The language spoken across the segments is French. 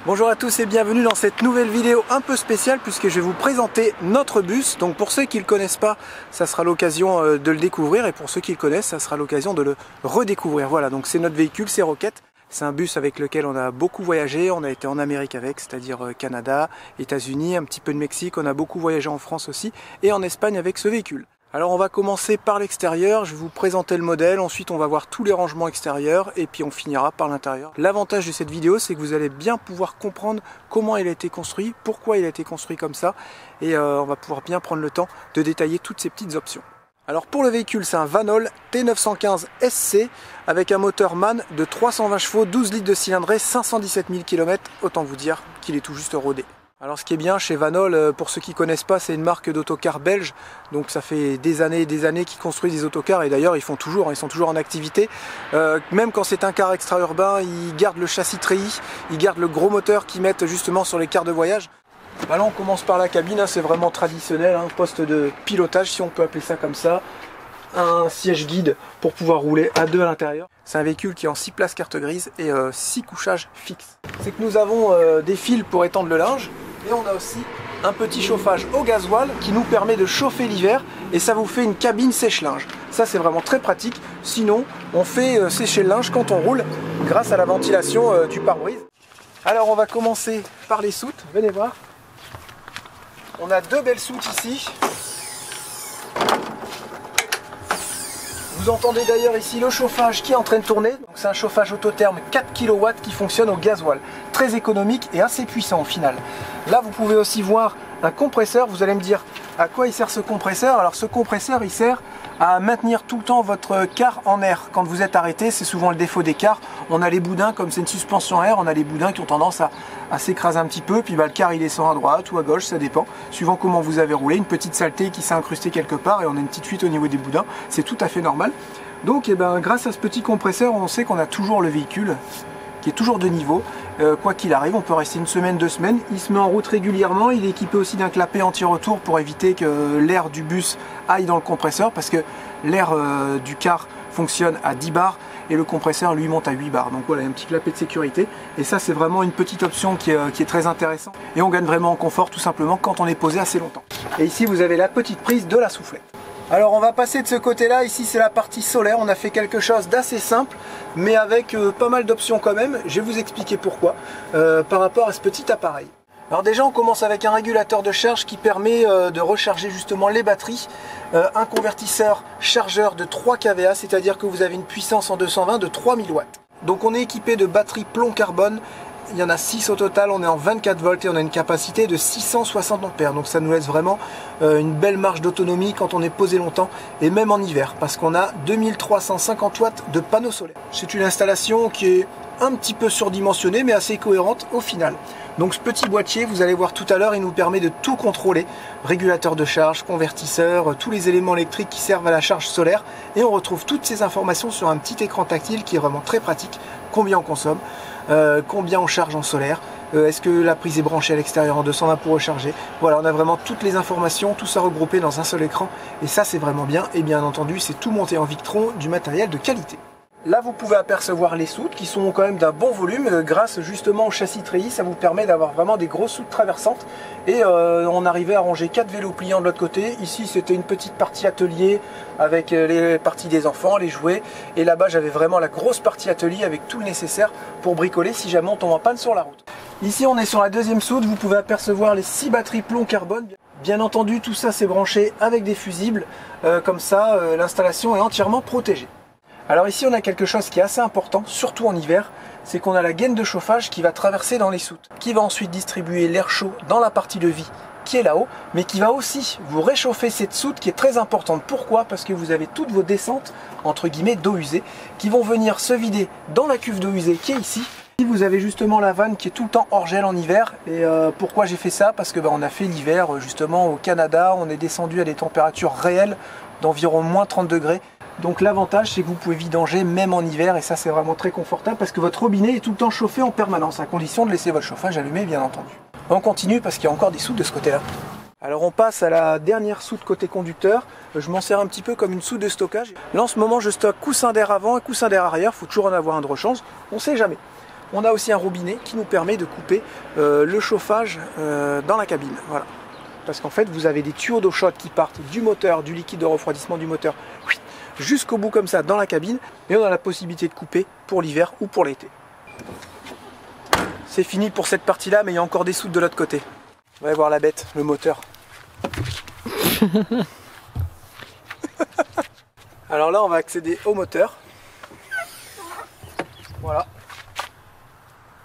Bonjour à tous et bienvenue dans cette nouvelle vidéo un peu spéciale puisque je vais vous présenter notre bus. Donc pour ceux qui ne le connaissent pas, ça sera l'occasion de le découvrir, et pour ceux qui le connaissent, ça sera l'occasion de le redécouvrir. Voilà, donc c'est notre véhicule, c'est Rocket. C'est un bus avec lequel on a beaucoup voyagé, on a été en Amérique avec, c'est-à-dire Canada, États-Unis, un petit peu de Mexique, on a beaucoup voyagé en France aussi et en Espagne avec ce véhicule. Alors on va commencer par l'extérieur, je vais vous présenter le modèle, ensuite on va voir tous les rangements extérieurs et puis on finira par l'intérieur. L'avantage de cette vidéo, c'est que vous allez bien pouvoir comprendre comment il a été construit, pourquoi il a été construit comme ça, et on va pouvoir bien prendre le temps de détailler toutes ces petites options. Alors pour le véhicule, c'est un Vanol T915 SC avec un moteur MAN de 320 chevaux, 12 litres de cylindrée, 517 000 km, autant vous dire qu'il est tout juste rodé. Alors ce qui est bien chez Vanol, pour ceux qui ne connaissent pas, c'est une marque d'autocars belge, donc ça fait des années et des années qu'ils construisent des autocars, et d'ailleurs ils sont toujours en activité. Même quand c'est un car extra-urbain, ils gardent le châssis treillis, ils gardent le gros moteur qu'ils mettent justement sur les cars de voyage. Là on commence par la cabine, c'est vraiment traditionnel, poste de pilotage si on peut appeler ça comme ça. Un siège guide pour pouvoir rouler à deux à l'intérieur. C'est un véhicule qui est en 6 places carte grise et 6 couchages fixes. C'est que nous avons des fils pour étendre le linge. Et on a aussi un petit chauffage au gasoil qui nous permet de chauffer l'hiver, et ça vous fait une cabine sèche-linge. Ça c'est vraiment très pratique, sinon on fait sécher le linge quand on roule grâce à la ventilation du pare-brise. Alors on va commencer par les soutes, venez voir. On a deux belles soutes ici. Vous entendez d'ailleurs ici le chauffage qui est en train de tourner. C'est un chauffage autotherme 4 kW qui fonctionne au gasoil. Très économique et assez puissant au final. Là vous pouvez aussi voir un compresseur. Vous allez me dire à quoi il sert ce compresseur. Alors ce compresseur il sert à maintenir tout le temps votre car en air. Quand vous êtes arrêté, c'est souvent le défaut des cars. On a les boudins, comme c'est une suspension à air, on a les boudins qui ont tendance à s'écraser un petit peu. Puis le car il descend à droite ou à gauche, ça dépend. Suivant comment vous avez roulé, une petite saleté qui s'est incrustée quelque part et on a une petite fuite au niveau des boudins. C'est tout à fait normal. Donc grâce à ce petit compresseur, on sait qu'on a toujours le véhicule qui est toujours de niveau. Quoi qu'il arrive, on peut rester une semaine, 2 semaines. Il se met en route régulièrement. Il est équipé aussi d'un clapet anti-retour pour éviter que l'air du bus aille dans le compresseur, parce que l'air du car fonctionne à 10 bars et le compresseur lui monte à 8 bars. Donc voilà, il y a un petit clapet de sécurité. Et ça, c'est vraiment une petite option qui est très intéressante. Et on gagne vraiment en confort tout simplement quand on est posé assez longtemps. Et ici, vous avez la petite prise de la soufflette. Alors on va passer de ce côté-là, ici c'est la partie solaire, on a fait quelque chose d'assez simple, mais avec pas mal d'options quand même. Je vais vous expliquer pourquoi, par rapport à ce petit appareil. Alors déjà on commence avec un régulateur de charge qui permet de recharger justement les batteries, un convertisseur chargeur de 3 kVA, c'est-à-dire que vous avez une puissance en 220 de 3000 watts. Donc on est équipé de batteries plomb carbone. Il y en a 6 au total, on est en 24 volts et on a une capacité de 660 ampères. Donc ça nous laisse vraiment une belle marge d'autonomie quand on est posé longtemps et même en hiver, parce qu'on a 2350 watts de panneaux solaires. C'est une installation qui est un petit peu surdimensionnée mais assez cohérente au final. Donc ce petit boîtier, vous allez voir tout à l'heure, il nous permet de tout contrôler. Régulateur de charge, convertisseur, tous les éléments électriques qui servent à la charge solaire. Et on retrouve toutes ces informations sur un petit écran tactile qui est vraiment très pratique. Combien on consomme, combien on charge en solaire, est-ce que la prise est branchée à l'extérieur en 220 pour recharger. Voilà, on a vraiment toutes les informations, tout ça regroupé dans un seul écran. Et ça c'est vraiment bien. Et bien entendu, c'est tout monté en Victron, du matériel de qualité. Là, vous pouvez apercevoir les soutes qui sont quand même d'un bon volume grâce justement au châssis treillis. Ça vous permet d'avoir vraiment des grosses soutes traversantes. Et on arrivait à ranger 4 vélos pliants de l'autre côté. Ici, c'était une petite partie atelier avec les parties des enfants, les jouets. Et là-bas, j'avais vraiment la grosse partie atelier avec tout le nécessaire pour bricoler si jamais on tombe en panne sur la route. Ici, on est sur la deuxième soute. Vous pouvez apercevoir les 6 batteries plomb carbone. Bien entendu, tout ça, c'est branché avec des fusibles. Comme ça, l'installation est entièrement protégée. Alors ici on a quelque chose qui est assez important, surtout en hiver, c'est qu'on a la gaine de chauffage qui va traverser dans les soutes, qui va ensuite distribuer l'air chaud dans la partie de vie qui est là-haut, mais qui va aussi vous réchauffer cette soute qui est très importante. Pourquoi? Parce que vous avez toutes vos descentes, entre guillemets, d'eau usée, qui vont venir se vider dans la cuve d'eau usée qui est ici. Vous avez justement la vanne qui est tout le temps hors gel en hiver. Et pourquoi j'ai fait ça? Parce que on a fait l'hiver justement au Canada, on est descendu à des températures réelles d'environ moins 30 degrés. Donc l'avantage c'est que vous pouvez vidanger même en hiver, et ça c'est vraiment très confortable parce que votre robinet est tout le temps chauffé en permanence, à condition de laisser votre chauffage allumé bien entendu. On continue parce qu'il y a encore des soutes de ce côté là. Alors on passe à la dernière soute côté conducteur. Je m'en sers un petit peu comme une soute de stockage. Là en ce moment je stocke coussin d'air avant et coussin d'air arrière, il faut toujours en avoir un de rechange, on ne sait jamais. On a aussi un robinet qui nous permet de couper le chauffage dans la cabine. Voilà. Parce qu'en fait, vous avez des tuyaux d'eau chaude qui partent du moteur, du liquide de refroidissement du moteur, jusqu'au bout comme ça dans la cabine. Et on a la possibilité de couper pour l'hiver ou pour l'été. C'est fini pour cette partie-là, mais il y a encore des soutes de l'autre côté. On va voir la bête, le moteur. Alors là, on va accéder au moteur. Voilà.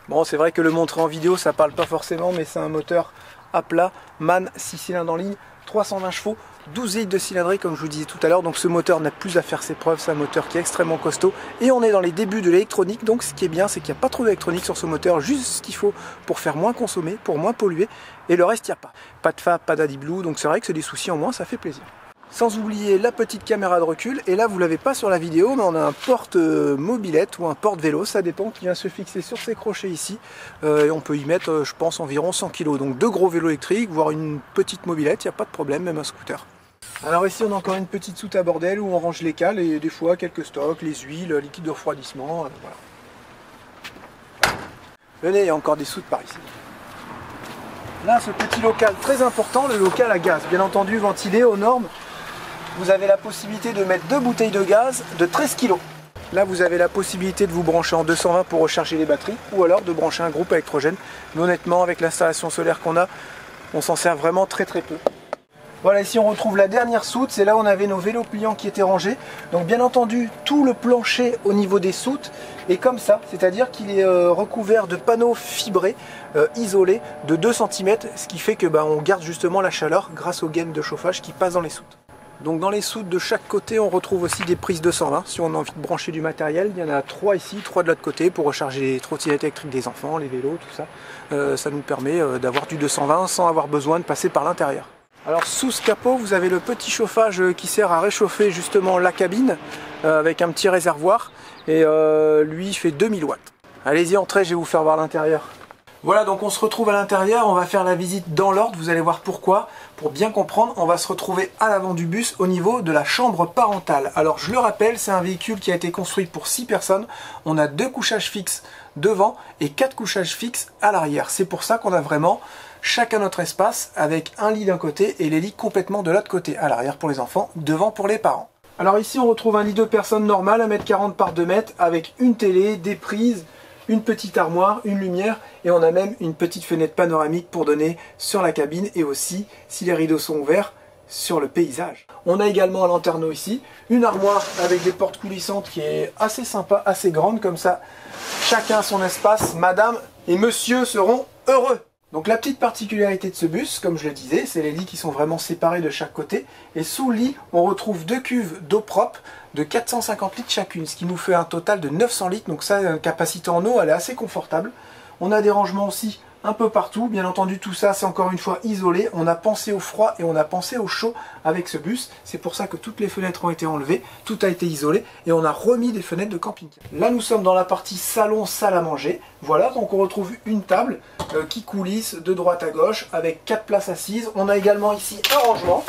Bon, c'est vrai que le montrer en vidéo, ça parle pas forcément, mais c'est un moteur à plat, MAN 6 cylindres en ligne, 320 chevaux, 12 litres de cylindrée comme je vous disais tout à l'heure. Donc ce moteur n'a plus à faire ses preuves, c'est un moteur qui est extrêmement costaud. Et on est dans les débuts de l'électronique, donc ce qui est bien, c'est qu'il n'y a pas trop d'électronique sur ce moteur, juste ce qu'il faut pour faire moins consommer, pour moins polluer. Et le reste, il n'y a pas. Pas de fab, pas d'AdBlue, donc c'est vrai que c'est des soucis en moins, ça fait plaisir. Sans oublier la petite caméra de recul, et là vous ne l'avez pas sur la vidéo, mais on a un porte-mobilette ou un porte-vélo, ça dépend, qui vient se fixer sur ces crochets ici, et on peut y mettre, je pense, environ 100 kg, donc deux gros vélos électriques, voire une petite mobilette, il n'y a pas de problème, même un scooter. Alors ici on a encore une petite soute à bordel où on range les cales et des fois quelques stocks, les huiles, liquide de refroidissement, voilà. Venez, il y a encore des soutes par ici. Là, ce petit local très important, le local à gaz, bien entendu ventilé aux normes. Vous avez la possibilité de mettre 2 bouteilles de gaz de 13 kg. Là, vous avez la possibilité de vous brancher en 220 pour recharger les batteries ou alors de brancher un groupe électrogène. Mais honnêtement, avec l'installation solaire qu'on a, on s'en sert vraiment très peu. Voilà, ici on retrouve la dernière soute, c'est là où on avait nos vélos pliants qui étaient rangés. Donc bien entendu, tout le plancher au niveau des soutes est comme ça, c'est-à-dire qu'il est recouvert de panneaux fibrés, isolés de 2 cm, ce qui fait que on garde justement la chaleur grâce aux gaines de chauffage qui passent dans les soutes. Donc dans les soutes de chaque côté, on retrouve aussi des prises 220. Si on a envie de brancher du matériel, il y en a 3 ici, 3 de l'autre côté pour recharger les trottinettes électriques des enfants, les vélos, tout ça. Ça nous permet d'avoir du 220 sans avoir besoin de passer par l'intérieur. Alors sous ce capot, vous avez le petit chauffage qui sert à réchauffer justement la cabine avec un petit réservoir. Et lui, il fait 2000 watts. Allez-y, entrez, je vais vous faire voir l'intérieur. Voilà, donc on se retrouve à l'intérieur, on va faire la visite dans l'ordre, vous allez voir pourquoi. Pour bien comprendre, on va se retrouver à l'avant du bus au niveau de la chambre parentale. Alors je le rappelle, c'est un véhicule qui a été construit pour 6 personnes. On a 2 couchages fixes devant et 4 couchages fixes à l'arrière. C'est pour ça qu'on a vraiment chacun notre espace avec un lit d'un côté et les lits complètement de l'autre côté. À l'arrière pour les enfants, devant pour les parents. Alors ici on retrouve un lit de personnes normal, 1,40 m par 2 m avec une télé, des prises, une petite armoire, une lumière et on a même une petite fenêtre panoramique pour donner sur la cabine et aussi, si les rideaux sont ouverts, sur le paysage. On a également un lanterneau ici, une armoire avec des portes coulissantes qui est assez sympa, assez grande comme ça. Chacun son espace, madame et monsieur seront heureux. Donc la petite particularité de ce bus, comme je le disais, c'est les lits qui sont vraiment séparés de chaque côté. Et sous le lit, on retrouve 2 cuves d'eau propre de 450 litres chacune, ce qui nous fait un total de 900 litres. Donc ça, la capacité en eau, elle est assez confortable. On a des rangements aussi un peu partout. Bien entendu, tout ça, c'est encore une fois isolé. On a pensé au froid et on a pensé au chaud avec ce bus. C'est pour ça que toutes les fenêtres ont été enlevées, tout a été isolé et on a remis des fenêtres de camping-car. Là, nous sommes dans la partie salon, salle à manger. Voilà, donc on retrouve une table qui coulisse de droite à gauche avec 4 places assises. On a également ici un rangement.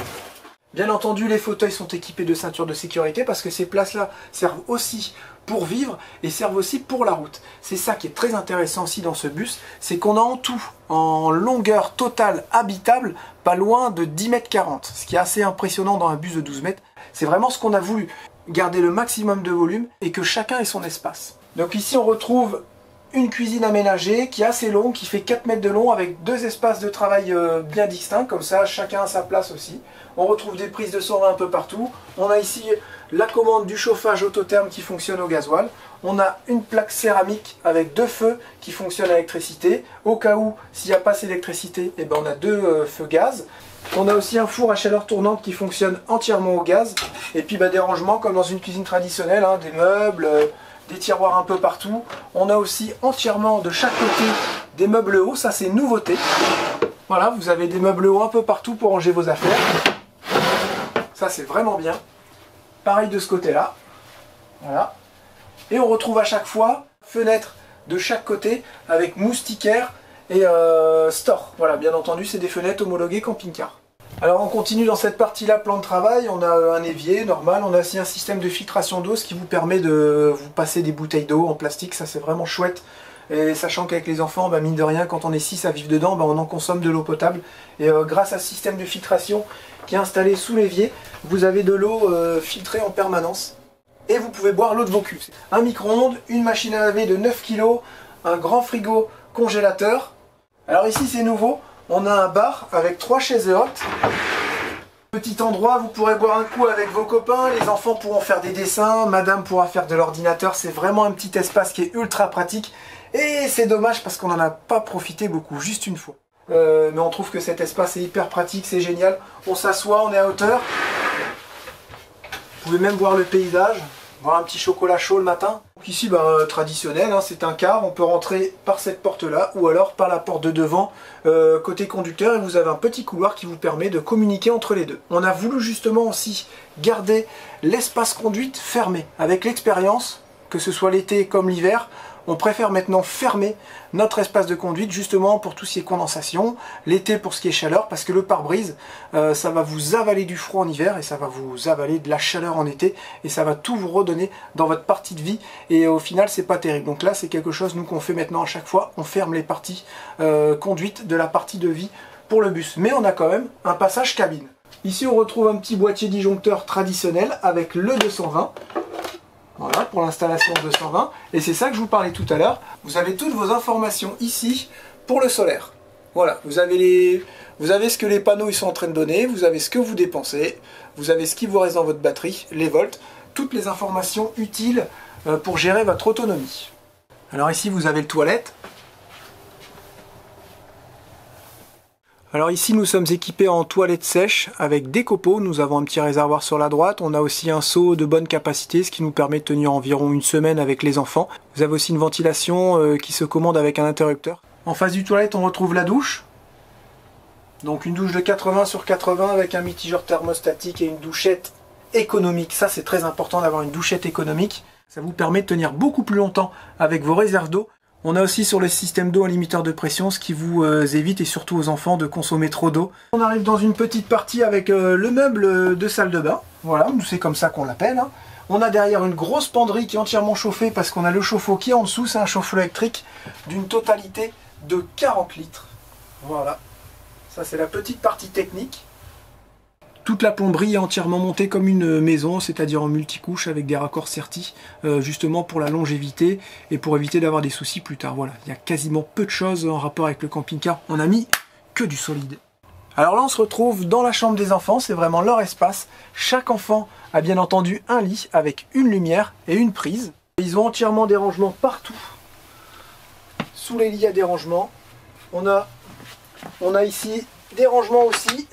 Bien entendu, les fauteuils sont équipés de ceintures de sécurité parce que ces places-là servent aussi pour vivre et servent aussi pour la route. C'est ça qui est très intéressant aussi dans ce bus, c'est qu'on a en tout, en longueur totale habitable, pas loin de 10,40 m, ce qui est assez impressionnant dans un bus de 12 mètres. C'est vraiment ce qu'on a voulu, garder le maximum de volume et que chacun ait son espace. Donc ici on retrouve une cuisine aménagée qui est assez longue, qui fait 4 mètres de long avec 2 espaces de travail bien distincts, comme ça chacun a sa place aussi. On retrouve des prises de son un peu partout. On a ici la commande du chauffage autotherme qui fonctionne au gasoil. On a une plaque céramique avec 2 feux qui fonctionnent à l'électricité. Au cas où, s'il n'y a pas assez d'électricité, eh ben on a 2 feux gaz. On a aussi un four à chaleur tournante qui fonctionne entièrement au gaz. Et puis des rangements comme dans une cuisine traditionnelle, hein, des meubles, des tiroirs un peu partout. On a aussi entièrement de chaque côté des meubles hauts, ça c'est une nouveauté. Voilà, vous avez des meubles hauts un peu partout pour ranger vos affaires. Ça c'est vraiment bien. Pareil de ce côté-là. Voilà. Et on retrouve à chaque fois fenêtre de chaque côté avec moustiquaire et store. Voilà, bien entendu, c'est des fenêtres homologuées camping-car. Alors on continue dans cette partie-là, plan de travail. On a un évier normal. On a aussi un système de filtration d'eau, ce qui vous permet de vous passer des bouteilles d'eau en plastique. Ça c'est vraiment chouette Et sachant qu'avec les enfants, mine de rien, quand on est 6 à vivre dedans, on en consomme de l'eau potable. Et grâce à ce système de filtration qui est installé sous l'évier, vous avez de l'eau filtrée en permanence. Et vous pouvez boire l'eau de vos cuves. Un micro-ondes, une machine à laver de 9 kg, un grand frigo congélateur. Alors ici c'est nouveau, on a un bar avec 3 chaises hautes. Petit endroit, vous pourrez boire un coup avec vos copains, les enfants pourront faire des dessins, madame pourra faire de l'ordinateur, c'est vraiment un petit espace qui est ultra pratique. Et c'est dommage parce qu'on n'en a pas profité beaucoup, juste une fois. Mais on trouve que cet espace est hyper pratique, c'est génial. On s'assoit, on est à hauteur. Vous pouvez même voir le paysage, voir un petit chocolat chaud le matin. Donc ici, traditionnel, c'est un car, on peut rentrer par cette porte-là ou alors par la porte de devant, côté conducteur, et vous avez un petit couloir qui vous permet de communiquer entre les deux. On a voulu justement aussi garder l'espace conduite fermé. Avec l'expérience, que ce soit l'été comme l'hiver, on préfère maintenant fermer notre espace de conduite justement pour tout ce qui est condensation, l'été pour ce qui est chaleur, parce que le pare-brise, ça va vous avaler du froid en hiver et ça va vous avaler de la chaleur en été et ça va tout vous redonner dans votre partie de vie et au final c'est pas terrible. Donc là c'est quelque chose nous qu'on fait maintenant à chaque fois, on ferme les parties conduite de la partie de vie pour le bus. Mais on a quand même un passage cabine. Ici on retrouve un petit boîtier disjoncteur traditionnel avec le 220. Voilà, pour l'installation 220. Et c'est ça que je vous parlais tout à l'heure. Vous avez toutes vos informations ici pour le solaire. Voilà, vous avez ce que les panneaux ils sont en train de donner, vous avez ce que vous dépensez, vous avez ce qui vous reste dans votre batterie, les volts, toutes les informations utiles pour gérer votre autonomie. Alors ici vous avez le toilette. Alors ici nous sommes équipés en toilette sèche avec des copeaux, nous avons un petit réservoir sur la droite, on a aussi un seau de bonne capacité, ce qui nous permet de tenir environ une semaine avec les enfants. Vous avez aussi une ventilation qui se commande avec un interrupteur. En face du toilette on retrouve la douche, donc une douche de 80 sur 80 avec un mitigeur thermostatique et une douchette économique. Ça c'est très important d'avoir une douchette économique, ça vous permet de tenir beaucoup plus longtemps avec vos réserves d'eau. On a aussi sur le système d'eau un limiteur de pression, ce qui vous évite, et surtout aux enfants, de consommer trop d'eau. On arrive dans une petite partie avec le meuble de salle de bain. Voilà, c'est comme ça qu'on l'appelle. On a derrière une grosse penderie qui est entièrement chauffée parce qu'on a le chauffe-eau qui est en dessous. C'est un chauffe-eau électrique d'une totalité de 40 litres. Voilà, ça c'est la petite partie technique. Toute la plomberie est entièrement montée comme une maison, c'est-à-dire en multicouche avec des raccords sertis, justement pour la longévité et pour éviter d'avoir des soucis plus tard. Voilà, il y a quasiment peu de choses en rapport avec le camping-car, on a mis que du solide. Alors là on se retrouve dans la chambre des enfants, c'est vraiment leur espace. Chaque enfant a bien entendu un lit avec une lumière et une prise. Ils ont entièrement des rangements partout. Sous les lits il y a des rangements. On a ici des rangements aussi.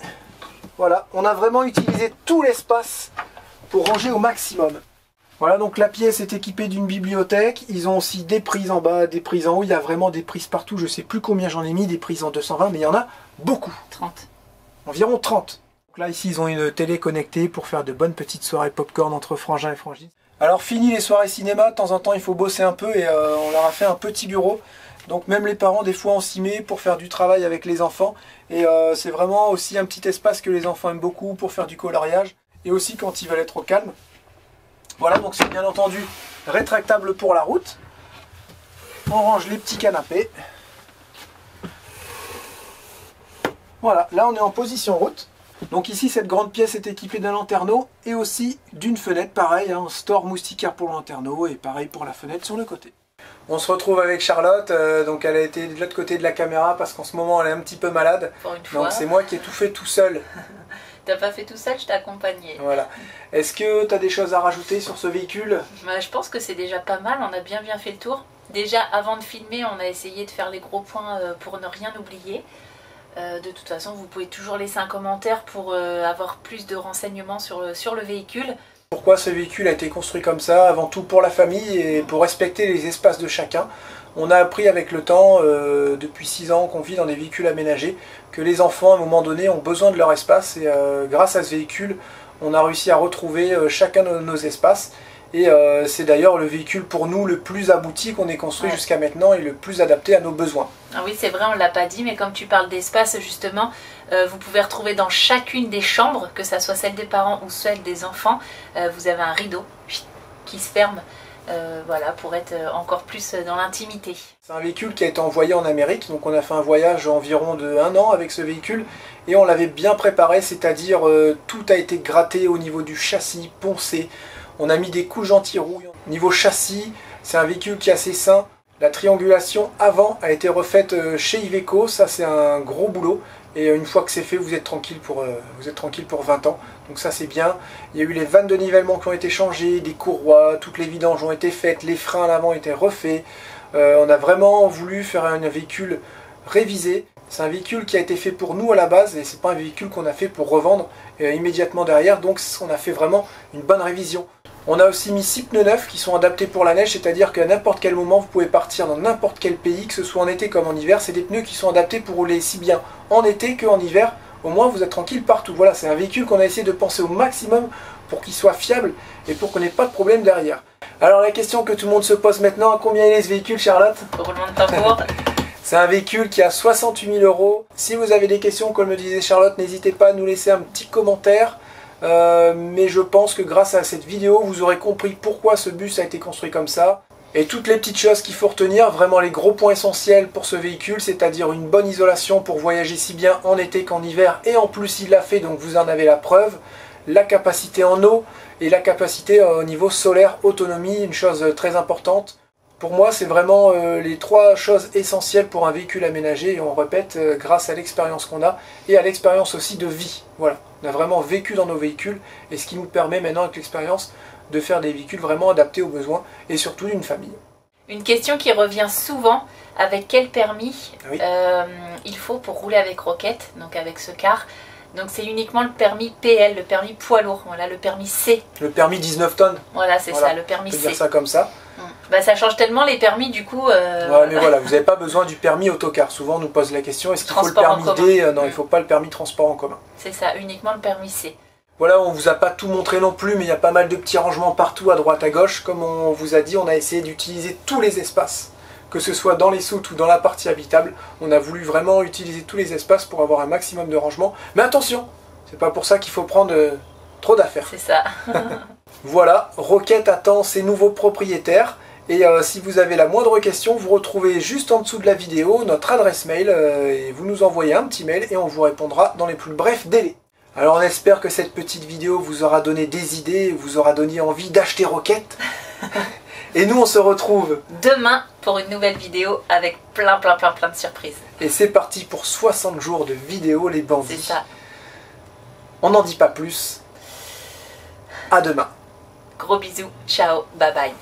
Voilà, on a vraiment utilisé tout l'espace pour ranger au maximum. Voilà, donc la pièce est équipée d'une bibliothèque. Ils ont aussi des prises en bas, des prises en haut. Il y a vraiment des prises partout. Je ne sais plus combien j'en ai mis, des prises en 220, mais il y en a beaucoup. 30. Environ 30. Donc là, ici, ils ont une télé connectée pour faire de bonnes petites soirées popcorn entre frangins et frangines. Alors, fini les soirées cinéma. De temps en temps, il faut bosser un peu et on leur a fait un petit bureau. Donc même les parents, des fois, on s'y met pour faire du travail avec les enfants. Et c'est vraiment aussi un petit espace que les enfants aiment beaucoup pour faire du coloriage. Et aussi quand ils veulent être au calme. Voilà, donc c'est bien entendu rétractable pour la route. On range les petits canapés. Voilà, là on est en position route. Donc ici, cette grande pièce est équipée d'un lanterneau et aussi d'une fenêtre. Pareil, un store moustiquaire pour le lanterneau et pareil pour la fenêtre sur le côté. On se retrouve avec Charlotte, donc elle a été de l'autre côté de la caméra parce qu'en ce moment elle est un petit peu malade. Pour une fois. Donc c'est moi qui ai tout fait tout seul. T'as pas fait tout seul, je t'ai accompagné. Voilà. Est-ce que tu as des choses à rajouter sur ce véhicule? Je pense que c'est déjà pas mal, on a bien fait le tour. Déjà avant de filmer, on a essayé de faire les gros points pour ne rien oublier. De toute façon, vous pouvez toujours laisser un commentaire pour avoir plus de renseignements sur le véhicule. Pourquoi ce véhicule a été construit comme ça? Avant tout pour la famille et pour respecter les espaces de chacun. On a appris avec le temps, depuis 6 ans qu'on vit dans des véhicules aménagés, que les enfants à un moment donné ont besoin de leur espace et grâce à ce véhicule, on a réussi à retrouver chacun de nos espaces. Et c'est d'ailleurs le véhicule pour nous le plus abouti qu'on ait construit jusqu'à maintenant et le plus adapté à nos besoins. Ah oui, c'est vrai, on ne l'a pas dit, mais comme tu parles d'espace justement, vous pouvez retrouver dans chacune des chambres, que ça soit celle des parents ou celle des enfants, vous avez un rideau qui se ferme voilà, pour être encore plus dans l'intimité. C'est un véhicule qui a été envoyé en Amérique, donc on a fait un voyage environ de 1 an avec ce véhicule et on l'avait bien préparé, c'est-à-dire tout a été gratté au niveau du châssis, poncé, on a mis des couches anti-rouille. Niveau châssis, c'est un véhicule qui est assez sain. La triangulation avant a été refaite chez Iveco, ça c'est un gros boulot. Et une fois que c'est fait, vous êtes tranquille pour 20 ans. Donc ça c'est bien. Il y a eu les vannes de nivellement qui ont été changées, des courroies, toutes les vidanges ont été faites, les freins à l'avant étaient refaits. On a vraiment voulu faire un véhicule révisé. C'est un véhicule qui a été fait pour nous à la base et c'est pas un véhicule qu'on a fait pour revendre immédiatement derrière. Donc on a fait vraiment une bonne révision. On a aussi mis 6 pneus neufs qui sont adaptés pour la neige, c'est-à-dire qu'à n'importe quel moment vous pouvez partir dans n'importe quel pays, que ce soit en été comme en hiver. C'est des pneus qui sont adaptés pour rouler si bien en été qu'en hiver. Au moins vous êtes tranquille partout. Voilà, c'est un véhicule qu'on a essayé de penser au maximum pour qu'il soit fiable et pour qu'on n'ait pas de problème derrière. Alors la question que tout le monde se pose maintenant, à combien il est ce véhicule, Charlotte? Roulement de tambour. C'est un véhicule qui a 68 000 €. Si vous avez des questions, comme me disait Charlotte, n'hésitez pas à nous laisser un petit commentaire. Mais je pense que grâce à cette vidéo, vous aurez compris pourquoi ce bus a été construit comme ça. Et toutes les petites choses qu'il faut retenir, vraiment les gros points essentiels pour ce véhicule, c'est-à-dire une bonne isolation pour voyager si bien en été qu'en hiver. Et en plus il l'a fait, donc vous en avez la preuve. La capacité en eau et la capacité au niveau solaire, autonomie, une chose très importante. Pour moi, c'est vraiment les 3 choses essentielles pour un véhicule aménagé, et on répète, grâce à l'expérience qu'on a, et à l'expérience aussi de vie. Voilà, on a vraiment vécu dans nos véhicules, et ce qui nous permet maintenant, avec l'expérience, de faire des véhicules vraiment adaptés aux besoins, et surtout d'une famille. Une question qui revient souvent, avec quel permis il faut pour rouler avec Rocket, donc avec ce car. Donc c'est uniquement le permis PL, le permis poids lourd, voilà, le permis C. Le permis 19 tonnes. Voilà, c'est ça, le permis C. On peut dire ça comme ça. Bah, ça change tellement les permis du coup. Ouais, mais voilà, vous n'avez pas besoin du permis autocar. Souvent on nous pose la question, est-ce qu'il faut le permis D? Non, il ne faut pas le permis transport en commun. C'est ça, uniquement le permis C. Voilà, on vous a pas tout montré non plus, mais il y a pas mal de petits rangements partout à droite à gauche. Comme on vous a dit, on a essayé d'utiliser tous les espaces. Que ce soit dans les soutes ou dans la partie habitable, on a voulu vraiment utiliser tous les espaces pour avoir un maximum de rangement. Mais attention, c'est pas pour ça qu'il faut prendre trop d'affaires. C'est ça. Voilà, Rocket attend ses nouveaux propriétaires. Et si vous avez la moindre question, vous retrouvez juste en dessous de la vidéo notre adresse mail et vous nous envoyez un petit mail et on vous répondra dans les plus brefs délais. Alors on espère que cette petite vidéo vous aura donné des idées, vous aura donné envie d'acheter Rocket. Et nous on se retrouve demain pour une nouvelle vidéo avec plein de surprises. Et c'est parti pour 60 jours de vidéos les bandits. C'est ça. On n'en dit pas plus. À demain. Gros bisous, ciao, bye bye.